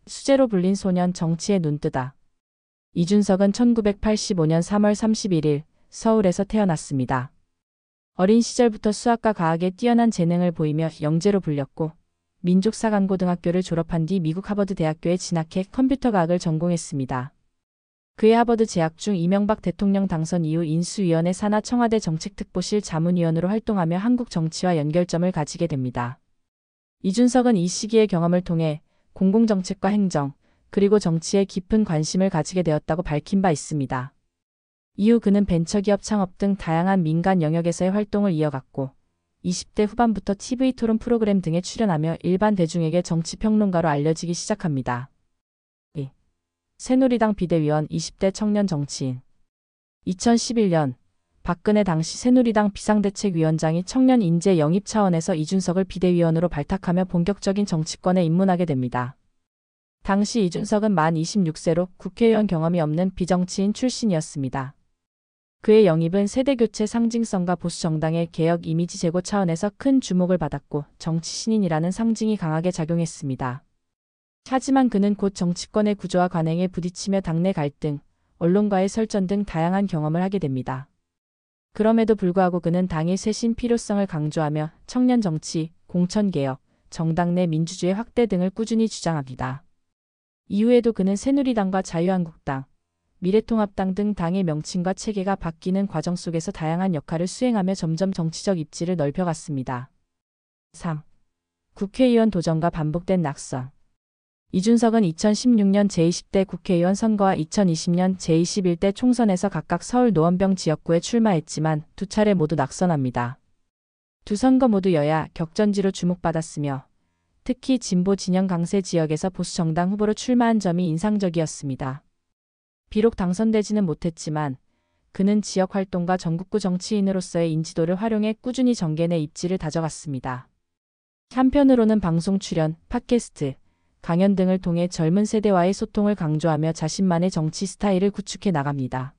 수재로 불린 소년 정치에 눈뜨다. 이준석은 1985년 3월 31일 서울에서 태어났습니다. 어린 시절부터 수학과 과학에 뛰어난 재능을 보이며 영재로 불렸고 민족사관고등학교를 졸업한 뒤 미국 하버드 대학교에 진학해 컴퓨터과학을 전공했습니다. 그의 하버드 재학 중 이명박 대통령 당선 이후 인수위원회 산하 청와대 정책특보실 자문위원으로 활동하며 한국 정치와 연결점을 가지게 됩니다. 이준석은 이 시기의 경험을 통해 공공정책과 행정, 그리고 정치에 깊은 관심을 가지게 되었다고 밝힌 바 있습니다. 이후 그는 벤처기업 창업 등 다양한 민간 영역에서의 활동을 이어갔고 20대 후반부터 TV 토론 프로그램 등에 출연하며 일반 대중에게 정치평론가로 알려지기 시작합니다. 새누리당 비대위원 20대 청년 정치인 2011년 박근혜 당시 새누리당 비상대책위원장이 청년 인재 영입 차원에서 이준석을 비대위원으로 발탁하며 본격적인 정치권에 입문하게 됩니다. 당시 이준석은 만 26세로 국회의원 경험이 없는 비정치인 출신이었습니다. 그의 영입은 세대교체 상징성과 보수정당의 개혁 이미지 제고 차원에서 큰 주목을 받았고 정치 신인이라는 상징이 강하게 작용했습니다. 하지만 그는 곧 정치권의 구조와 관행에 부딪히며 당내 갈등, 언론과의 설전 등 다양한 경험을 하게 됩니다. 그럼에도 불구하고 그는 당의 쇄신 필요성을 강조하며 청년 정치, 공천개혁, 정당 내 민주주의 확대 등을 꾸준히 주장합니다. 이후에도 그는 새누리당과 자유한국당, 미래통합당 등 당의 명칭과 체계가 바뀌는 과정 속에서 다양한 역할을 수행하며 점점 정치적 입지를 넓혀갔습니다. 3. 국회의원 도전과 반복된 낙선. 이준석은 2016년 제20대 국회의원 선거와 2020년 제21대 총선에서 각각 서울 노원병 지역구에 출마했지만 두 차례 모두 낙선합니다. 두 선거 모두 여야 격전지로 주목받았으며 특히 진보 진영 강세 지역에서 보수정당 후보로 출마한 점이 인상적이었습니다. 비록 당선되지는 못했지만 그는 지역 활동과 전국구 정치인으로서의 인지도를 활용해 꾸준히 정계 내 입지를 다져갔습니다. 한편으로는 방송 출연, 팟캐스트, 강연 등을 통해 젊은 세대와의 소통을 강조하며 자신만의 정치 스타일을 구축해 나갑니다.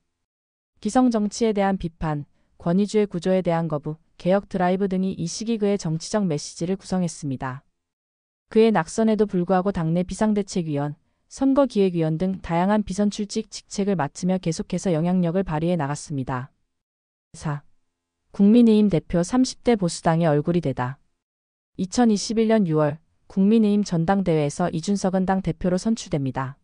기성 정치에 대한 비판, 권위주의 구조에 대한 거부, 개혁 드라이브 등이 이 시기 그의 정치적 메시지를 구성했습니다. 그의 낙선에도 불구하고 당내 비상대책위원, 선거기획위원 등 다양한 비선출직 직책을 맡으며 계속해서 영향력을 발휘해 나갔습니다. 4. 국민의힘 대표 30대 보수당의 얼굴이 되다. 2021년 6월 국민의힘 전당대회에서 이준석은 당 대표로 선출됩니다.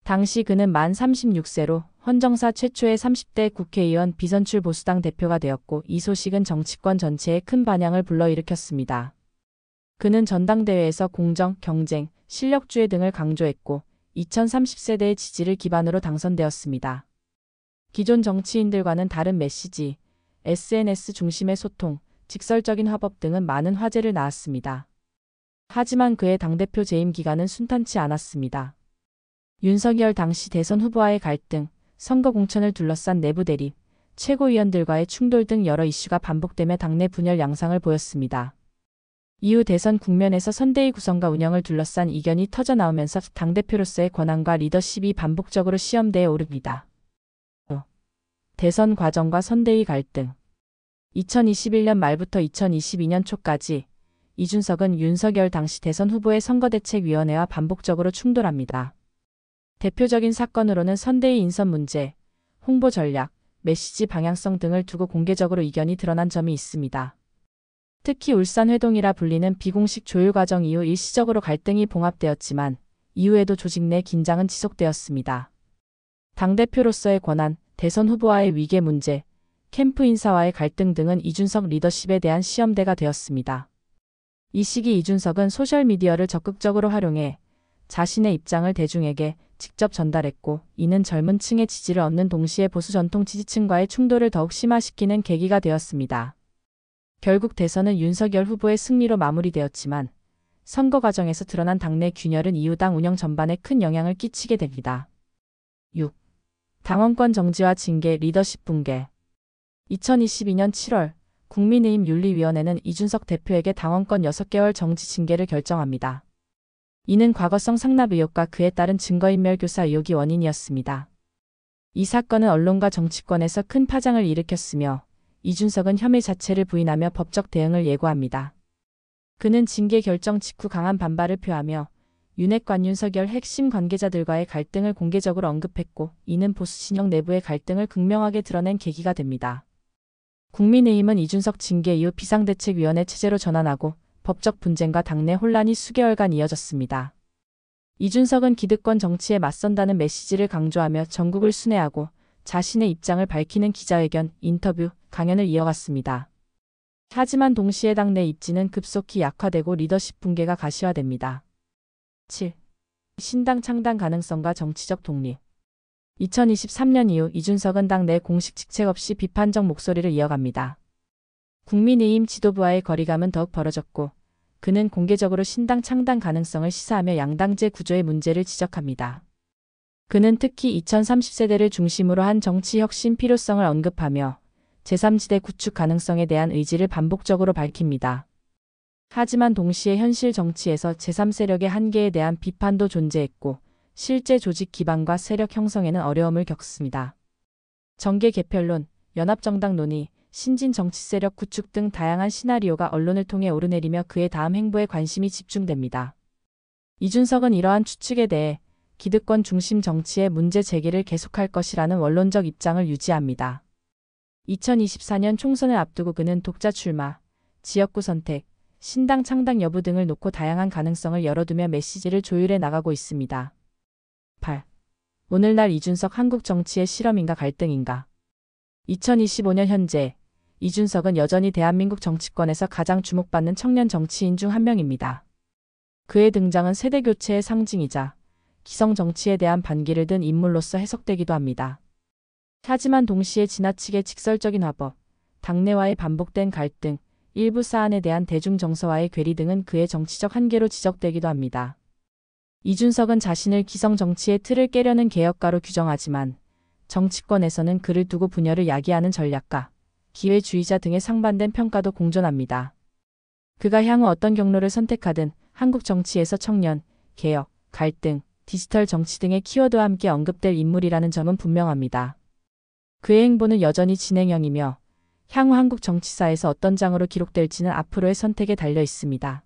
당시 그는 만 36세로 헌정사 최초의 30대 국회의원 비선출 보수당 대표가 되었고 이 소식은 정치권 전체에 큰 반향을 불러일으켰습니다. 그는 전당대회에서 공정, 경쟁, 실력주의 등을 강조했고 2030세대의 지지를 기반으로 당선되었습니다. 기존 정치인들과는 다른 메시지, SNS 중심의 소통, 직설적인 화법 등은 많은 화제를 낳았습니다. 하지만 그의 당대표 재임 기간은 순탄치 않았습니다. 윤석열 당시 대선 후보와의 갈등, 선거 공천을 둘러싼 내부 대립, 최고위원들과의 충돌 등 여러 이슈가 반복되며 당내 분열 양상을 보였습니다. 이후 대선 국면에서 선대위 구성과 운영을 둘러싼 이견이 터져나오면서 당대표로서의 권한과 리더십이 반복적으로 시험대에 오릅니다. 대선 과정과 선대위 갈등. 2021년 말부터 2022년 초까지 이준석은 윤석열 당시 대선 후보의 선거대책위원회와 반복적으로 충돌합니다. 대표적인 사건으로는 선대위 인선 문제, 홍보 전략, 메시지 방향성 등을 두고 공개적으로 이견이 드러난 점이 있습니다. 특히 울산회동이라 불리는 비공식 조율 과정 이후 일시적으로 갈등이 봉합되었지만 이후에도 조직 내 긴장은 지속되었습니다. 당대표로서의 권한, 대선 후보와의 위계 문제, 캠프 인사와의 갈등 등은 이준석 리더십에 대한 시험대가 되었습니다. 이 시기 이준석은 소셜미디어를 적극적으로 활용해 자신의 입장을 대중에게 직접 전달했고 이는 젊은 층의 지지를 얻는 동시에 보수 전통 지지층과의 충돌을 더욱 심화시키는 계기가 되었습니다. 결국 대선은 윤석열 후보의 승리로 마무리되었지만 선거 과정에서 드러난 당내 균열은 이후 당 운영 전반에 큰 영향을 끼치게 됩니다. 6. 당원권 정지와 징계, 리더십 붕괴. 2022년 7월 국민의힘 윤리위원회는 이준석 대표에게 당원권 6개월 정지 징계를 결정합니다. 이는 과거성 상납 의혹과 그에 따른 증거인멸 교사 의혹이 원인이었습니다. 이 사건은 언론과 정치권에서 큰 파장을 일으켰으며 이준석은 혐의 자체를 부인하며 법적 대응을 예고합니다. 그는 징계 결정 직후 강한 반발을 표하며 윤핵관 윤석열 핵심 관계자들과의 갈등을 공개적으로 언급했고, 이는 보수 진영 내부의 갈등을 극명하게 드러낸 계기가 됩니다. 국민의힘은 이준석 징계 이후 비상대책위원회 체제로 전환하고 법적 분쟁과 당내 혼란이 수개월간 이어졌습니다. 이준석은 기득권 정치에 맞선다는 메시지를 강조하며 전국을 순회하고 자신의 입장을 밝히는 기자회견, 인터뷰, 강연을 이어갔습니다. 하지만 동시에 당내 입지는 급속히 약화되고 리더십 붕괴가 가시화됩니다. 7. 신당 창당 가능성과 정치적 독립. 2023년 이후 이준석은 당내 공식 직책 없이 비판적 목소리를 이어갑니다. 국민의힘 지도부와의 거리감은 더욱 벌어졌고, 그는 공개적으로 신당 창당 가능성을 시사하며 양당제 구조의 문제를 지적합니다. 그는 특히 2030세대를 중심으로 한 정치 혁신 필요성을 언급하며 제3지대 구축 가능성에 대한 의지를 반복적으로 밝힙니다. 하지만 동시에 현실 정치에서 제3세력의 한계에 대한 비판도 존재했고, 실제 조직 기반과 세력 형성에는 어려움을 겪습니다. 정계 개편론, 연합정당 논의, 신진 정치 세력 구축 등 다양한 시나리오가 언론을 통해 오르내리며 그의 다음 행보에 관심이 집중됩니다. 이준석은 이러한 추측에 대해 기득권 중심 정치의 문제 제기를 계속할 것이라는 원론적 입장을 유지합니다. 2024년 총선을 앞두고 그는 독자 출마, 지역구 선택, 신당 창당 여부 등을 놓고 다양한 가능성을 열어두며 메시지를 조율해 나가고 있습니다. 8. 오늘날 이준석 한국 정치의 실험인가 갈등인가. 2025년 현재 이준석은 여전히 대한민국 정치권에서 가장 주목받는 청년 정치인 중 한 명입니다. 그의 등장은 세대교체의 상징이자 기성 정치에 대한 반기를 든 인물로서 해석되기도 합니다. 하지만 동시에 지나치게 직설적인 화법, 당내와의 반복된 갈등, 일부 사안에 대한 대중 정서와의 괴리 등은 그의 정치적 한계로 지적되기도 합니다. 이준석은 자신을 기성 정치의 틀을 깨려는 개혁가로 규정하지만 정치권에서는 그를 두고 분열을 야기하는 전략가, 기회주의자 등의 상반된 평가도 공존합니다. 그가 향후 어떤 경로를 선택하든 한국 정치에서 청년, 개혁, 갈등, 디지털 정치 등의 키워드와 함께 언급될 인물이라는 점은 분명합니다. 그의 행보는 여전히 진행형이며 향후 한국 정치사에서 어떤 장으로 기록될지는 앞으로의 선택에 달려 있습니다.